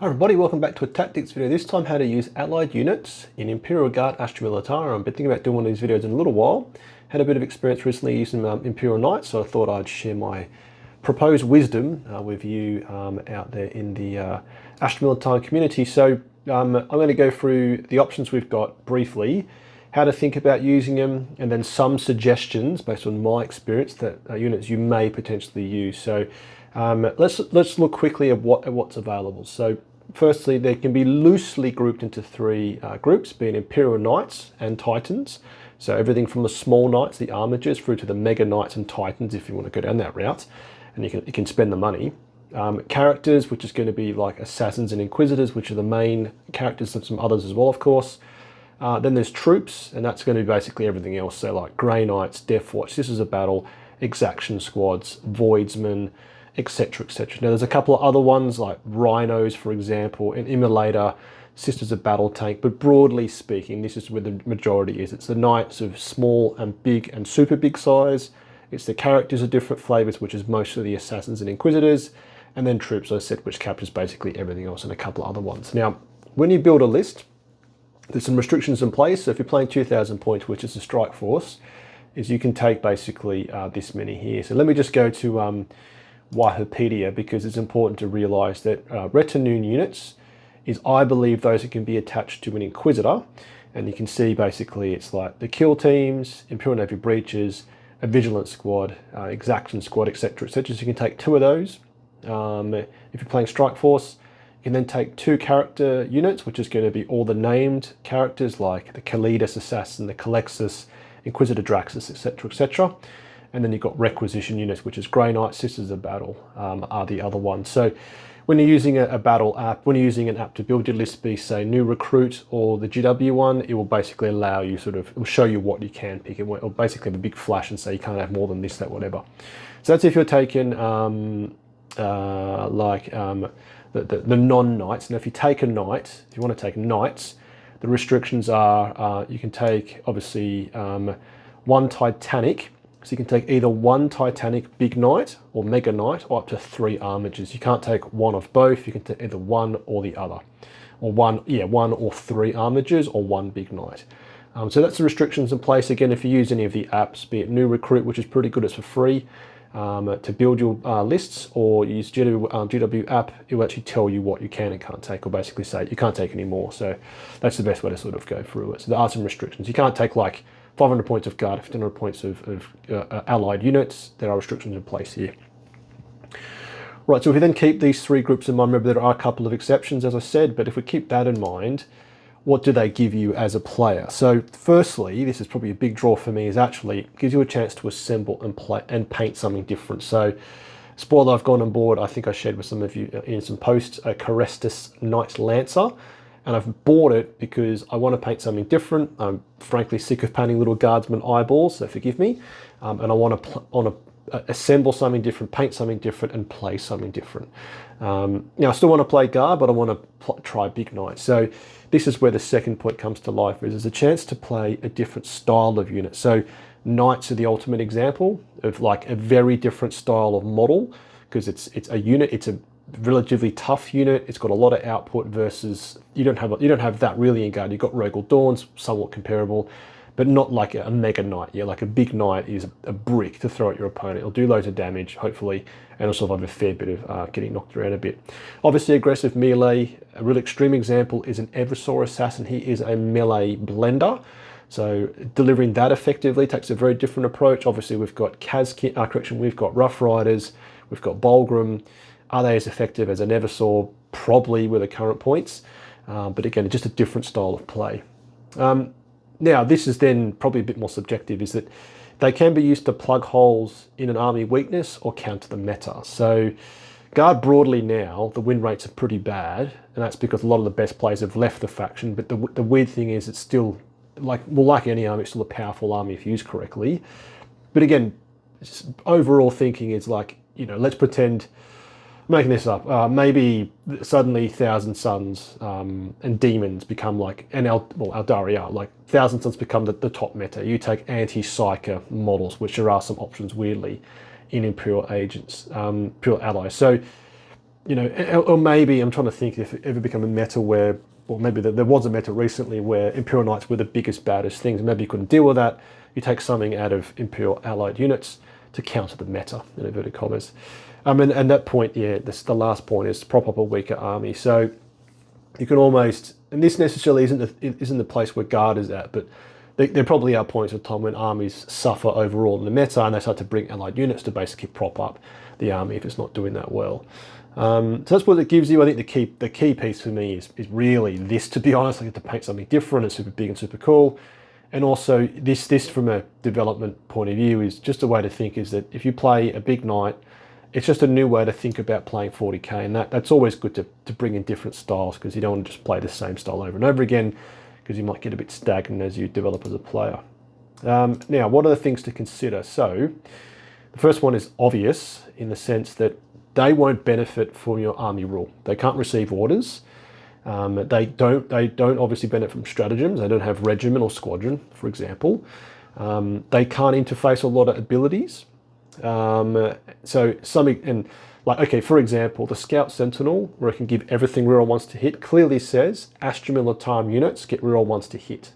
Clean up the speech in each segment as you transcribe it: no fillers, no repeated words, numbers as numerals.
Hi everybody, welcome back to a tactics video. This time how to use allied units in Imperial Guard, Astra Militarum. I've been thinking about doing one of these videos in a little while. Had a bit of experience recently using Imperial Knights, so I thought I'd share my proposed wisdom with you out there in the Astra Militarum community. So I'm going to go through the options we've got briefly, how to think about using them, and then some suggestions based on my experience that units you may potentially use. So let's look quickly at what's available. So firstly, they can be loosely grouped into three groups, being Imperial Knights and Titans. So everything from the small knights, the armigers, through to the mega knights and Titans, if you want to go down that route, and you can spend the money. Characters, which is going to be like assassins and inquisitors, which are the main characters, and some others as well, of course. Then there's troops, and that's going to be basically everything else. So like Grey Knights, Death Watch, this is a battle, exaction squads, voidsmen, etc, etc. Now there's a couple of other ones like Rhinos, for example, and Immolator, Sisters of Battle Tank, but broadly speaking, this is where the majority is. It's the knights of small and big and super big size. It's the characters of different flavors, which is mostly the assassins and inquisitors, and then troops, as I said, which captures basically everything else and a couple of other ones. Now, when you build a list, there's some restrictions in place. So if you're playing 2,000 points, which is a strike force, is you can take basically this many here. So let me just go to Wikipedia, because it's important to realize that retinue units is, I believe, those that can be attached to an inquisitor. And you can see basically it's like the kill teams, Imperial Navy breaches, a vigilance squad, exaction squad, etc, etc. So you can take two of those. If you're playing strike force, you can then take two character units, which is going to be all the named characters like the Kalidas Assassin, the Calexis, Inquisitor Draxus, etc, etc. And then you've got requisition units, which is Grey Knights, Sisters of Battle are the other ones. So when you're using a battle app, when you're using an app to build your list, be say New Recruit or the GW one, it will basically allow you it will show you what you can pick. It will basically have a big flash and say you can't have more than this, that, whatever. So that's if you're taking the non-knights. Now if you take a knight, if you want to take knights, the restrictions are you can take obviously one Titanic. So you can take either one Titanic big knight or mega knight, or up to 3 armigers. You can't take one of both. You can take either one or the other, or one or 3 armigers, or one big knight. So that's the restrictions in place. Again, if you use any of the apps, be it New Recruit, which is pretty good, it's for free to build your lists, or use GW app, it will actually tell you what you can and can't take, or basically say you can't take any more. So that's the best way to sort of go through it. So there are some restrictions. You can't take like 500 points of guard, 1,500 points of allied units. There are restrictions in place here. Right, so if we then keep these 3 groups in mind, remember there are a couple of exceptions, as I said, but if we keep that in mind, what do they give you as a player? So firstly, this is probably a big draw for me, is actually it gives you a chance to assemble and paint something different. So spoiler, I've gone on board, I think I shared with some of you in some posts, a Carestus Knights Lancer. And I've bought it because I want to paint something different. I'm frankly sick of painting little guardsman eyeballs, so forgive me. And I want to assemble something different, paint something different, and play something different. Now, I still want to play guard, but I want to try big knights. So this is where the second point comes to life, is there's a chance to play a different style of unit. So knights are the ultimate example of like a very different style of model, because it's a unit, it's a relatively tough unit. It's got a lot of output versus you don't have that really in guard. You've got Rogal Dawns, somewhat comparable, but not like a mega knight. Yeah, like a big knight is a brick to throw at your opponent. It'll do loads of damage, hopefully, and also have a fair bit of getting knocked around a bit. Obviously, aggressive melee. A real extreme example is an Eversaw Assassin. He is a melee blender. So delivering that effectively takes a very different approach. Obviously, we've got we've got Rough Riders, we've got Bulgrim. Are they as effective as an Eversaw? Probably with the current points, but again, just a different style of play. Now, this is then probably a bit more subjective, is that they can be used to plug holes in an army weakness or counter the meta. So guard broadly now, the win rates are pretty bad, and that's because a lot of the best players have left the faction, but the weird thing is it's still, like any army, it's still a powerful army if used correctly. But again, overall thinking is like, let's pretend, making this up, maybe suddenly Thousand Suns and Demons become like, and Eldaria, like Thousand Suns become the top meta. You take anti-Psyker models, which there are some options weirdly in Imperial agents, Imperial allies. So you know, or maybe I'm trying to think if it ever become a meta where, or maybe there was a meta recently where Imperial Knights were the biggest, baddest things. Maybe you couldn't deal with that. You take something out of Imperial allied units to counter the meta, in inverted commas. And that point, yeah, the last point is prop up a weaker army. So you can almost, and this necessarily isn't the place where Guard is at, but there probably are points of time when armies suffer overall in the meta and they start to bring allied units to basically prop up the army if it's not doing that well. So that's what it gives you. I think the key piece for me is really this, to be honest. I get to paint something different and super big and super cool. And also this from a development point of view is just a way to think is that if you play a big knight, it's just a new way to think about playing 40k, and that's always good to bring in different styles, because you don't want to just play the same style over and over again, because you might get a bit stagnant as you develop as a player. Now, what are the things to consider? So the first one is obvious in the sense that they won't benefit from your army rule. They can't receive orders. They don't obviously benefit from stratagems. They don't have regiment or squadron, for example. They can't interface a lot of abilities. So something, and like, okay, for example, the Scout Sentinel, where it can give everything reroll once to hit, clearly says Astra Militarum units get reroll once to hit.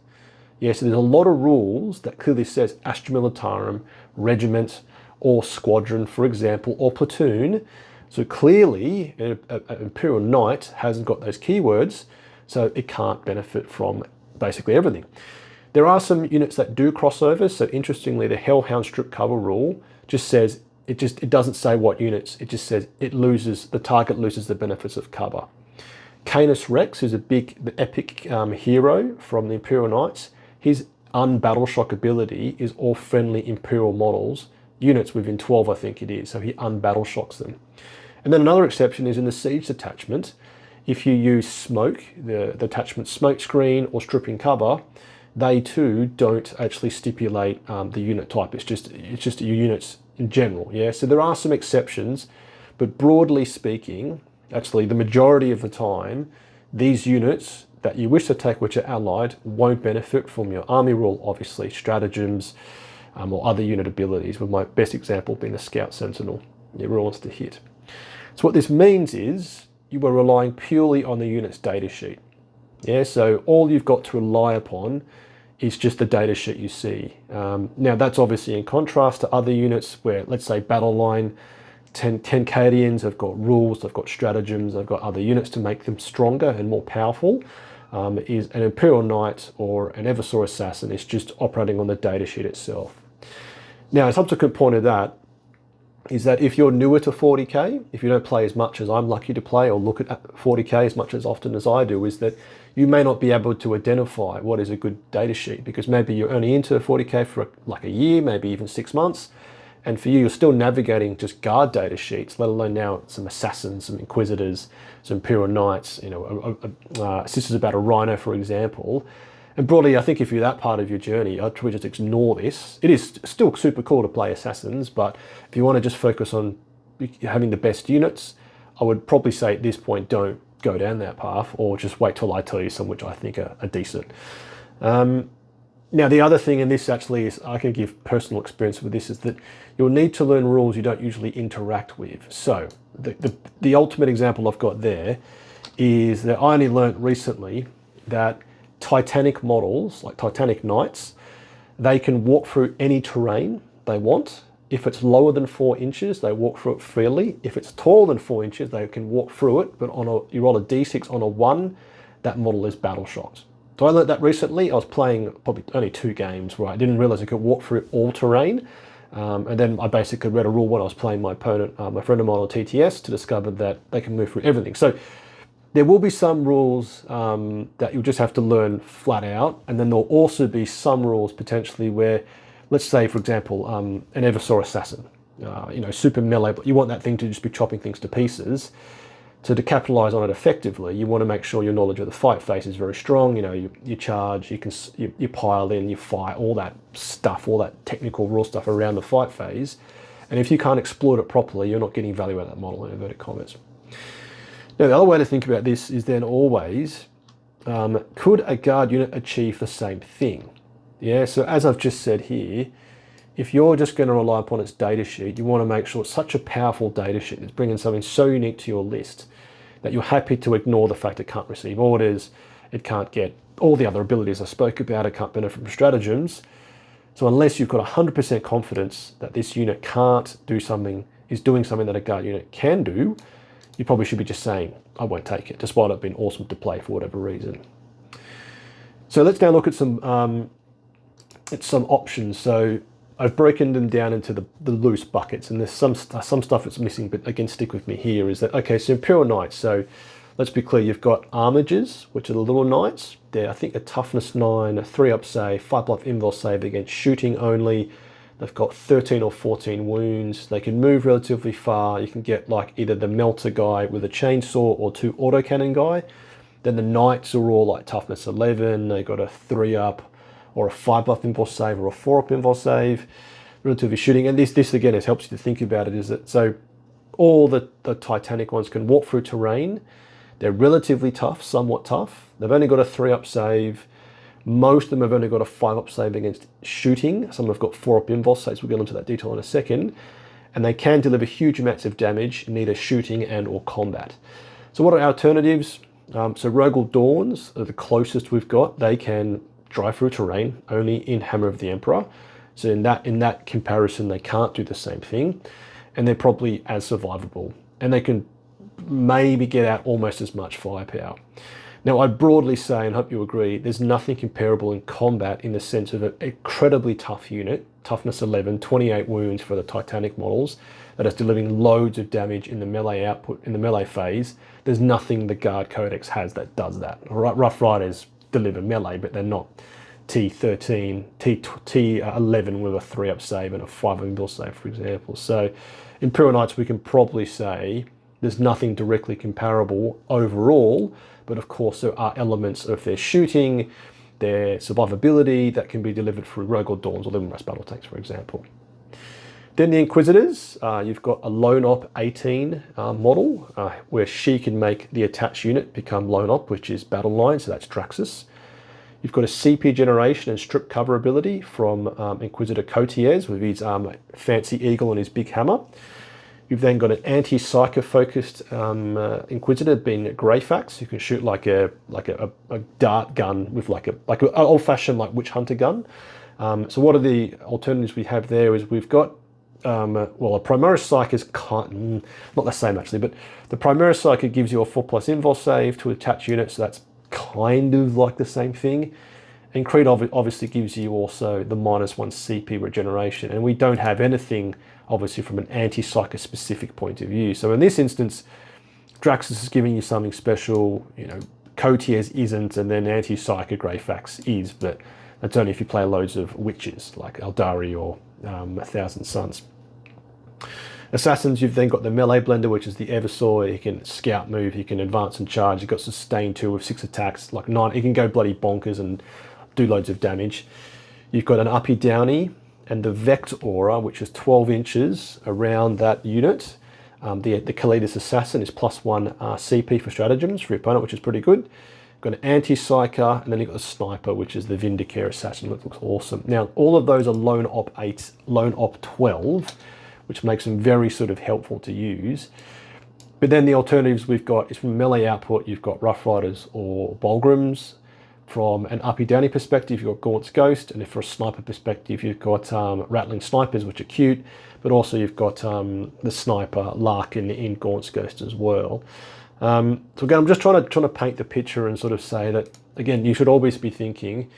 Yeah, so there's a lot of rules that clearly says Astra Militarum, regiment, or squadron, for example, or platoon. So clearly, an Imperial Knight hasn't got those keywords, so it can't benefit from basically everything. There are some units that do crossover. So interestingly, the Hellhound Strip Cover rule just says, it doesn't say what units, it just says the target loses the benefits of cover. Canis Rex is the epic hero from the Imperial Knights. His unbattle shock ability is all friendly Imperial models, units within 12, I think it is, so he unbattle shocks them. And then another exception is in the siege detachment. If you use smoke, the detachment smoke screen or stripping cover, they too don't actually stipulate the unit type. It's just your units in general. Yeah, so there are some exceptions, but broadly speaking, actually the majority of the time, these units that you wish to take which are allied won't benefit from your army rule, obviously, stratagems or other unit abilities, with my best example being the Scout Sentinel. It wants to hit. So what this means is you are relying purely on the unit's data sheet. Yeah, so all you've got to rely upon is just the data sheet you see. Now that's obviously in contrast to other units where, let's say, Battle Line, 10 Cadians have got rules, they've got stratagems, they've got other units to make them stronger and more powerful. Is an Imperial Knight or an Eversaw Assassin is just operating on the data sheet itself. Now, a subsequent point of that is that if you're newer to 40k, if you don't play as much as I'm lucky to play or look at 40k as much as often as I do, is that you may not be able to identify what is a good data sheet, because maybe you're only into 40k for like a year, maybe even 6 months, and for you, you're still navigating just Guard data sheets, let alone now some Assassins, some Inquisitors, some Imperial Knights, you know, Sisters of Battle Rhino, for example. And broadly, I think if you're that part of your journey, I'd probably just ignore this. It is still super cool to play Assassins, but if you want to just focus on having the best units, I would probably say at this point, don't go down that path, or just wait till I tell you some which I think are decent. Now, the other thing, and this actually is, I can give personal experience with this, is that you'll need to learn rules you don't usually interact with. So the ultimate example I've got there is that I only learned recently that Titanic models, like Titanic Knights, they can walk through any terrain they want. If it's lower than 4 inches, they walk through it freely. If it's taller than 4 inches, they can walk through it, but you roll a d6 on a 1, that model is battle shocked. So I learned that recently. I was playing probably only 2 games where I didn't realize I could walk through all terrain. And then I basically read a rule when I was playing my opponent, my friend of mine on TTS, to discover that they can move through everything. So there will be some rules that you'll just have to learn flat out. And then there'll also be some rules potentially where, let's say, for example, an Eversaw Assassin, you know, super melee, but you want that thing to just be chopping things to pieces. So to capitalize on it effectively, you want to make sure your knowledge of the fight phase is very strong. You know, you charge, you pile in, you fight, all that stuff, all that technical rule stuff around the fight phase. And if you can't exploit it properly, you're not getting value out of that model, in inverted commas. Now, the other way to think about this is then always, could a Guard unit achieve the same thing? Yeah, so as I've just said here, if you're just going to rely upon its data sheet, you want to make sure it's such a powerful data sheet that's bringing something so unique to your list that you're happy to ignore the fact it can't receive orders, it can't get all the other abilities I spoke about, it can't benefit from stratagems. So unless you've got 100% confidence that this unit can't do something, is doing something that a guard unit can do, you probably should be just saying, I won't take it, despite it being awesome to play for whatever reason. So let's now look at some options. So I've broken them down into the loose buckets, and there's some stuff that's missing, but again, stick with me here, is that, okay, so Imperial Knights, so let's be clear, you've got Armigers, which are the little knights. They're, I think, a toughness 9, a 3-up save, 5+ invul save against shooting only. They've got 13 or 14 wounds. They can move relatively far. You can get like either the melter guy with a chainsaw or 2 autocannon guy. Then the knights are all like toughness 11. They've got a 3-up or a 5+ invul save or a 4-up invul save. Relatively shooting. And this again, it helps you to think about it, is that so all the Titanic ones can walk through terrain. They're relatively tough, somewhat tough. They've only got a 3-up save. Most of them have only got a 5-up save against shooting. Some have got 4-up invul saves. We'll get into that detail in a second. And they can deliver huge amounts of damage in either shooting and or combat. So what are our alternatives? So Rogel Dawns are the closest we've got. They can drive through terrain only in Hammer of the Emperor. So in that comparison, they can't do the same thing. And they're probably as survivable. And they can maybe get out almost as much firepower. Now, I broadly say, and hope you agree, there's nothing comparable in combat in the sense of an incredibly tough unit, toughness 11, 28 wounds for the Titanic models, that is delivering loads of damage in the melee output, in the melee phase. There's nothing the Guard Codex has that does that. Rough Riders deliver melee, but they're not T13, T11 with a 3-up save and a 5-up invul save, for example. So Imperial Knights, we can probably say there's nothing directly comparable overall, but of course there are elements of their shooting, their survivability that can be delivered through Rogel Dawns or Living Rust battle tanks, for example. Then the Inquisitors, you've got a Lone Op 18 model, where she can make the attached unit become Lone Op, which is Battle Line, so that's Draxus. You've got a CP generation and strip cover ability from Inquisitor Cotiers with his fancy eagle and his big hammer. You've then got an anti-psyker focused Inquisitor being Greyfax, who can shoot like a dart gun with like an old-fashioned like witch hunter gun. So what are the alternatives we have there? Is we've got well, a Primaris Psyker is not the same actually, but the Primaris Psyker gives you a 4+ invul save to attach units, so that's kind of like the same thing. And Creed obviously gives you also the -1 CP regeneration, and we don't have anything obviously from an anti-psyker specific point of view. So in this instance, Draxus is giving you something special, you know, Cotiers isn't, and then anti-psyker Greyfax is, but that's only if you play loads of witches like Eldari or 1,000 Suns. Assassins, you've then got the melee blender, which is the Eversaw. He can scout move, he can advance and charge. You've got sustain 2 with 6 attacks, like 9. He can go bloody bonkers and do loads of damage. You've got an Uppy Downy and the Vect Aura, which is 12 inches around that unit. The Kalidas Assassin is +1 CP for stratagems for your opponent, which is pretty good. Got an anti-psyker, and then you've got the sniper, which is the Vindicare Assassin, that looks awesome. Now, all of those are Lone Op 8, Lone Op 12, which makes them very sort of helpful to use. But then the alternatives we've got is from melee output, you've got Rough Riders or Bolgrams. From an Uppy Downy perspective, you've got Gaunt's Ghost, and if for a sniper perspective, you've got Rattling Snipers, which are cute, but also you've got the Sniper Larkin in Gaunt's Ghost as well. So again, I'm just trying to paint the picture and sort of say that, again, you should always be thinking,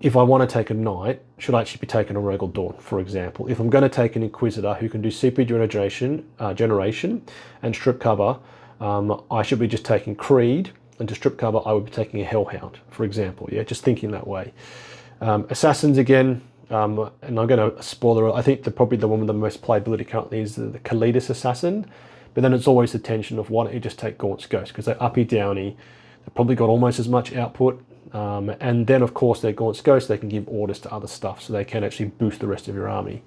if I want to take a Knight, should I actually be taking a Rogel Dawn, for example? If I'm going to take an Inquisitor who can do CP generation and strip cover, I should be just taking Creed, and to strip cover, I would be taking a Hellhound, for example. Yeah, just thinking that way. Assassins, again, and I'm going to spoiler, I think probably the one with the most playability currently is the Kalidas Assassin. But then it's always the tension of why don't you just take Gaunt's Ghost, because they're Uppy Downy, they've probably got almost as much output, and then of course they're Gaunt's Ghost, they can give orders to other stuff, so they can actually boost the rest of your army.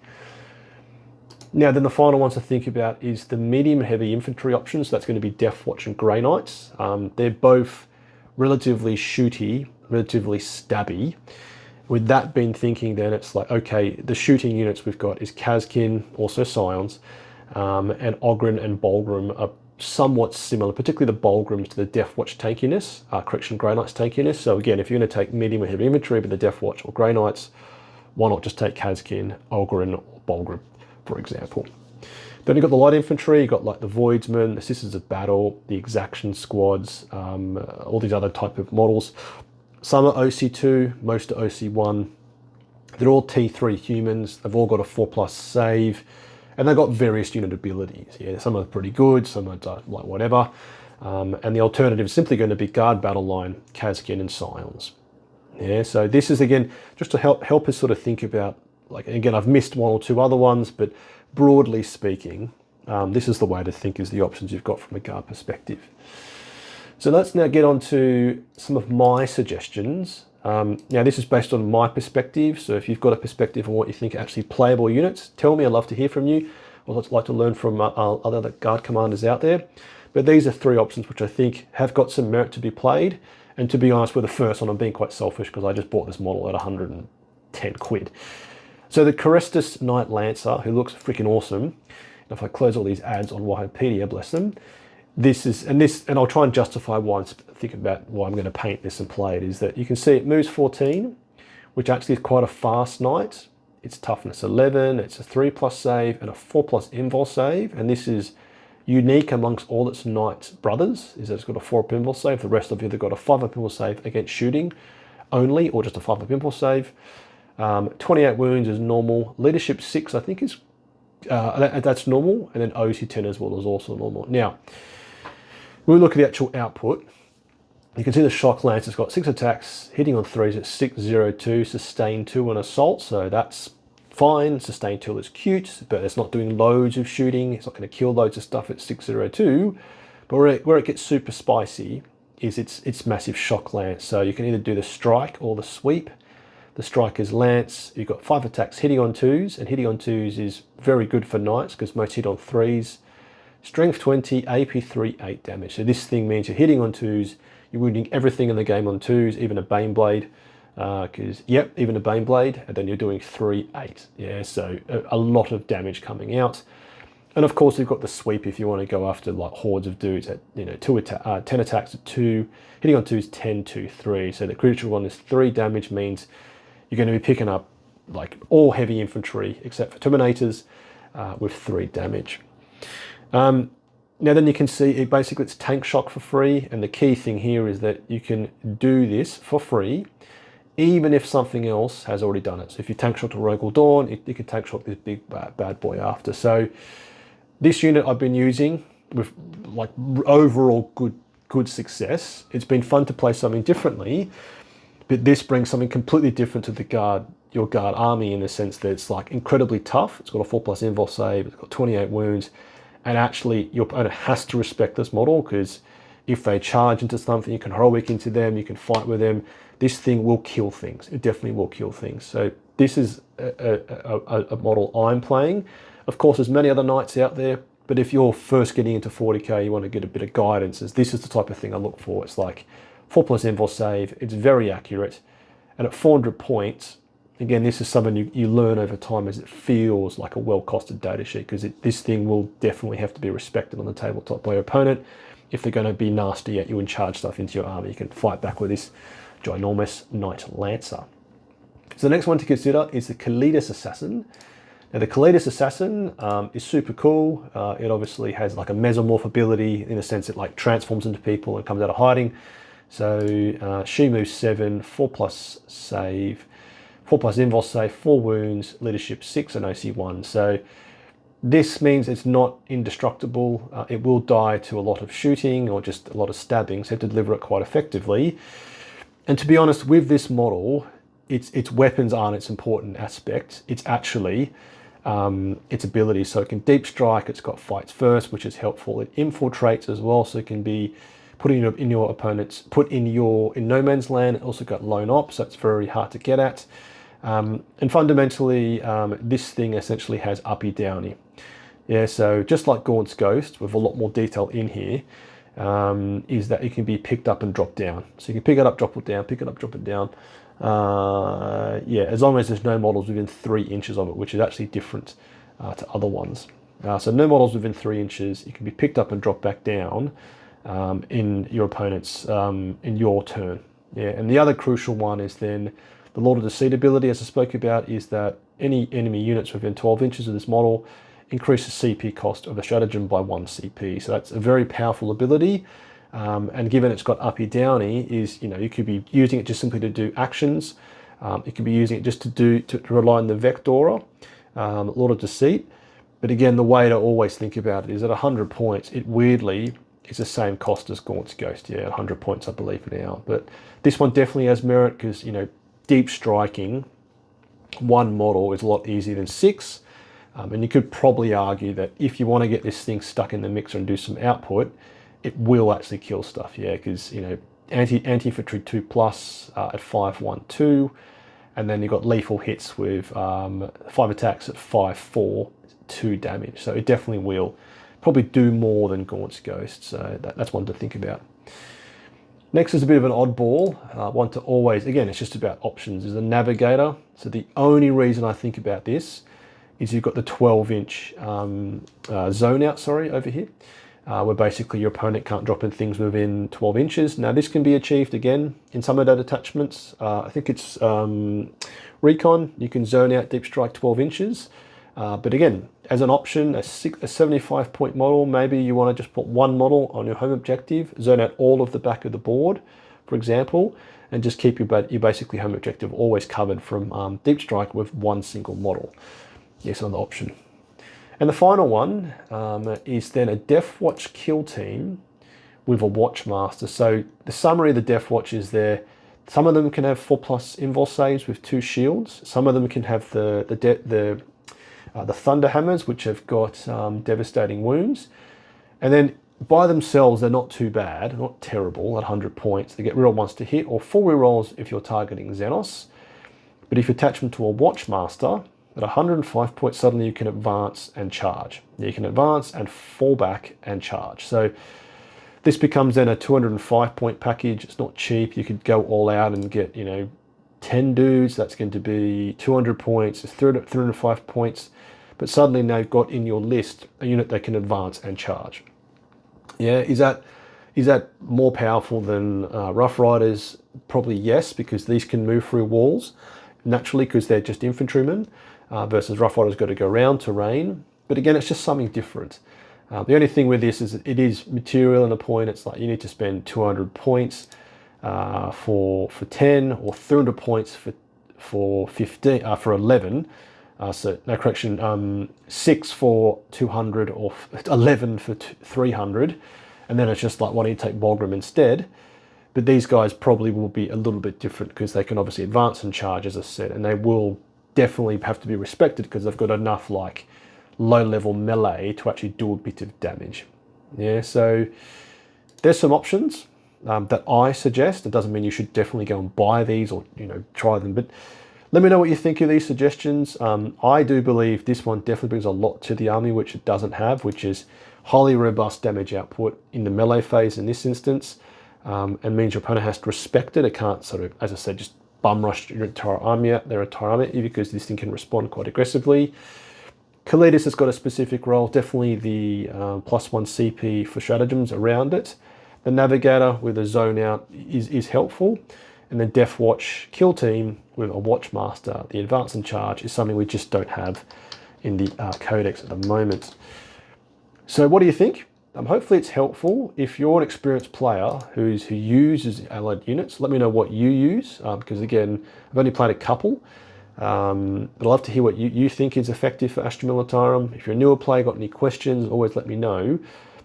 Now then the final ones to think about is the medium and heavy infantry options. So that's going to be Death Watch and Grey Knights. They're both relatively shooty, relatively stabby. with that being thinking, then it's like, okay, the shooting units we've got is Kazkin, also Scions, and Oghren and Bolgrim are somewhat similar, particularly the Bolgrims to the Death Watch tankiness, Grey Knights tankiness. So again, if you're going to take medium or heavy infantry, but the Death Watch or Grey Knights, why not just take Kazkin, Oghren, or Bolgrim, for example. Then you've got the light infantry, you've got like the Voidsmen, the Sisters of Battle, the Exaction squads, all these other type of models. Some are OC2, most are OC1. They're all T3 humans. They've all got a 4+ save, and they've got various unit abilities. Yeah, some are pretty good, some are like whatever. And the alternative is simply going to be Guard Battle Line, Kazkin, and Scions. Yeah, so this is again just to help us sort of think about, like, again, I've missed one or two other ones, but broadly speaking, this is the way to think, is the options you've got from a guard perspective. So let's now get on to some of my suggestions. Now this is based on my perspective, so if you've got a perspective on what you think are actually playable units, tell me. I'd love to hear from you. I'd like to learn from other guard commanders out there. But these are 3 options which I think have got some merit to be played. And to be honest, with the first one, I'm being quite selfish because I just bought this model at 110 quid. So the Carestus Knight Lancer, who looks freaking awesome. And if I close all these ads on Wikipedia, bless them, and I'll try and justify why I'm thinking about why I'm going to paint this and play it, is that you can see it moves 14, which actually is quite a fast knight. It's toughness 11, it's a 3+ save and a 4+ invul save, and this is unique amongst all its knight brothers, is that it's got a 4+ invul save. The rest of you, they've got a 5+ invul save against shooting only, or just a 5+ invul save. 28 wounds is normal. Leadership 6, I think, is that's normal, and then OC 10 as well is also normal. Now, when we look at the actual output, you can see the Shock Lance has got 6 attacks, hitting on 3s at 602, sustain 2 and assault, so that's fine. Sustain 2 is cute, but it's not doing loads of shooting. It's not going to kill loads of stuff at 602. But where it gets super spicy is its massive Shock Lance. So you can either do the strike or the sweep. The strike is lance. You've got 5 attacks hitting on 2s, and hitting on 2s is very good for knights because most hit on 3s. Strength 20, AP 3, 8 damage. So this thing means you're hitting on 2s, you're wounding everything in the game on 2s, even a Baneblade. Even a Baneblade, and then you're doing 3, 8. Yeah, so a lot of damage coming out. And of course, you've got the sweep if you want to go after like hordes of dudes at 10 attacks at 2, hitting on 2s 10, 2, 3. So the critical one is 3 damage, means you're going to be picking up like all heavy infantry except for Terminators with 3 damage. Now then you can see it's tank shock for free, and the key thing here is that you can do this for free even if something else has already done it. So if you tank shock to Rogal Dawn, you can tank shock this big bad boy after. So this unit I've been using with like overall good success. It's been fun to play something differently, but this brings something completely different to your guard army, in the sense that it's like incredibly tough. It's got a 4+ invul save, it's got 28 wounds, and actually your opponent has to respect this model, because if they charge into something, you can heroic into them, you can fight with them. This thing will kill things. It definitely will kill things. So this is a model I'm playing. Of course, there's many other knights out there, but if you're first getting into 40k, you want to get a bit of guidance, this is the type of thing I look for. It's like 4+ invul save, it's very accurate, and at 400 points, again, this is something you learn over time as it feels like a well-costed data sheet, because this thing will definitely have to be respected on the tabletop by your opponent. If they're going to be nasty at you and charge stuff into your army, you can fight back with this ginormous Knight Lancer. So the next one to consider is the Kalidas Assassin. Now the Kalidas Assassin is super cool. It obviously has like a mesomorph ability, in a sense it like transforms into people and comes out of hiding. So she moves 7, 4+ save, 4+ invul save, 4 wounds, leadership 6 and OC 1. So this means it's not indestructible. It will die to a lot of shooting or just a lot of stabbing, so you have to deliver it quite effectively. And to be honest, with this model, its weapons aren't its important aspect. It's actually its ability. So it can deep strike, it's got fights first, which is helpful. It infiltrates as well, so it can be put in your opponent's, in no man's land. It also got lone op, so it's very hard to get at. And fundamentally, this thing essentially has uppy downy. Yeah, so just like Gaunt's Ghost, with a lot more detail in here, is that it can be picked up and dropped down. So you can pick it up, drop it down, pick it up, drop it down. Yeah, as long as there's no models within 3 inches of it, which is actually different to other ones. So no models within 3 inches. It can be picked up and dropped back down in your opponent's, in your turn. Yeah, and the other crucial one is then the Lord of Deceit ability, as I spoke about, is that any enemy units within 12 inches of this model increase the CP cost of a stratagem by 1 CP. So that's a very powerful ability. And given it's got uppy downy, is, you could be using it just simply to do actions. You could be using it just to rely on the Vectora, Lord of Deceit. But again, the way to always think about it is at 100 points, it weirdly is the same cost as Gaunt's Ghost. Yeah, 100 points, I believe now. But this one definitely has merit because, deep striking one model is a lot easier than 6. And you could probably argue that if you want to get this thing stuck in the mixer and do some output, it will actually kill stuff, yeah, because, anti-infantry 2+ at 5-1-2, and then you've got lethal hits with 5 attacks at 5-4, 2 damage. So it definitely will probably do more than Gaunt's Ghost, so that's one to think about. Next is a bit of an oddball, one to always, again, it's just about options, is a Navigator. So the only reason I think about this is you've got the 12-inch zone out, over here, where basically your opponent can't drop in things within 12 inches. Now this can be achieved again in some of those attachments. I think it's Recon, you can zone out deep strike 12 inches. But again, as an option, a 75 point model, maybe you want to just put one model on your home objective, zone out all of the back of the board, for example, and just keep your basically home objective always covered from deep strike with one single model. Yes, another option. And the final one is then a Death Watch kill team with a Watchmaster. So the summary of the Death Watch is there. Some of them can have 4+ invul saves with 2 shields. Some of them can have the Thunder Hammers, which have got devastating wounds. And then by themselves, they're not too bad, not terrible at 100 points. They get reroll once to hit, or full rerolls if you're targeting Xenos. But if you attach them to a Watchmaster, at 105 points, suddenly you can advance and charge. You can advance and fall back and charge. So this becomes then a 205 point package. It's not cheap. You could go all out and get, 10 dudes. That's going to be 200 points. It's 305 points. But suddenly now you've got in your list a unit that can advance and charge. Yeah, is that more powerful than Rough Riders? Probably yes, because these can move through walls naturally because they're just infantrymen. Versus Rough Rider's got to go around terrain. But again, it's just something different. The only thing with this is it is material and a point. It's like you need to spend 200 points for 10 or 300 points for 15 for 11. So no correction, 6 for 200 or 11 for 300, and then it's just like why don't you take Bulgrim instead? But these guys probably will be a little bit different because they can obviously advance and charge, as I said, and they will definitely have to be respected because they've got enough like low-level melee to actually do a bit of damage. Yeah, so there's some options that I suggest. It doesn't mean you should definitely go and buy these or try them, but let me know what you think of these suggestions. I do believe this one definitely brings a lot to the army which it doesn't have, which is highly robust damage output in the melee phase in this instance, and means your opponent has to respect it. It can't sort of, as I said, just bum rush your entire army out, because this thing can respond quite aggressively. Kalidas has got a specific role, definitely the +1 CP for stratagems around it. The Navigator with a zone out is helpful. And then Death Watch kill team with a Watchmaster, the advance and charge, is something we just don't have in the Codex at the moment. So what do you think? Hopefully it's helpful. If you're an experienced player who uses allied units, let me know what you use, because again, I've only played a couple. But I'd love to hear what you think is effective for Astra Militarum. If you're a newer player, got any questions, always let me know.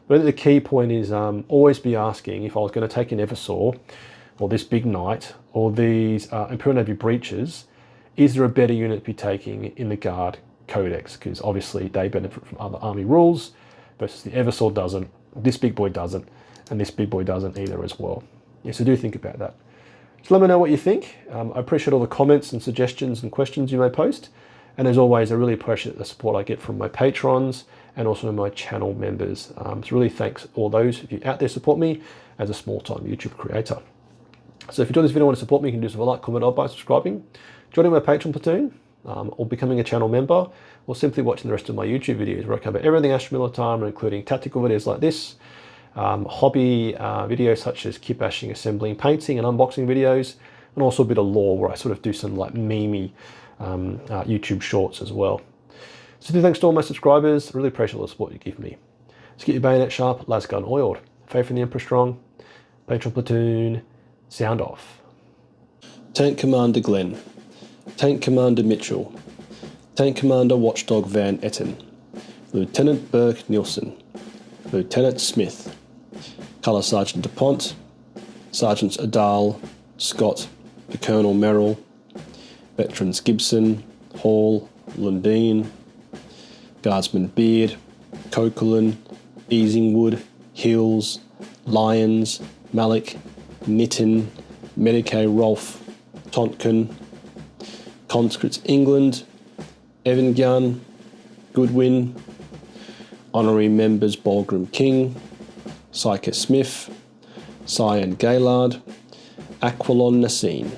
But I think the key point is always be asking, if I was going to take an Eversaw, or this big knight, or these Imperial Navy breaches, is there a better unit to be taking in the Guard Codex? Because obviously they benefit from other army rules, versus the Eversaw doesn't, this big boy doesn't, and this big boy doesn't either as well. Yeah, so do think about that. So let me know what you think. I appreciate all the comments and suggestions and questions you may post. And as always, I really appreciate the support I get from my patrons and also my channel members. So really thanks all those of you out there support me as a small-time YouTube creator. So if you enjoyed this video and want to support me, you can do so with a like, comment, or by subscribing, joining my Patreon platoon, or becoming a channel member, or simply watching the rest of my YouTube videos where I cover everything Astra Militarum, including tactical videos like this, hobby videos such as kit bashing, assembling, painting, and unboxing videos, and also a bit of lore where I sort of do some like memey YouTube shorts as well. So thanks to all my subscribers. I really appreciate all the support you give me. Let's get your bayonet sharp, las gun oiled. Faith in the Emperor strong. Patreon platoon, sound off. Tank Commander Glenn. Tank Commander Mitchell. Tank Commander Watchdog Van Etten. Lieutenant Burke Nielsen. Lieutenant Smith. Colour Sergeant DuPont. Sergeants Adal, Scott, the Colonel Merrill. Veterans Gibson, Hall, Lundeen. Guardsman Beard, Coquelin, Easingwood, Hills, Lyons, Malik, Nitton, Medicae Rolfe, Tontkin. Conscripts England, Evangan, Goodwin. Honorary Members Bolgram King, Psyche Smith, Cyan Gaylard, Aquilon Nassine.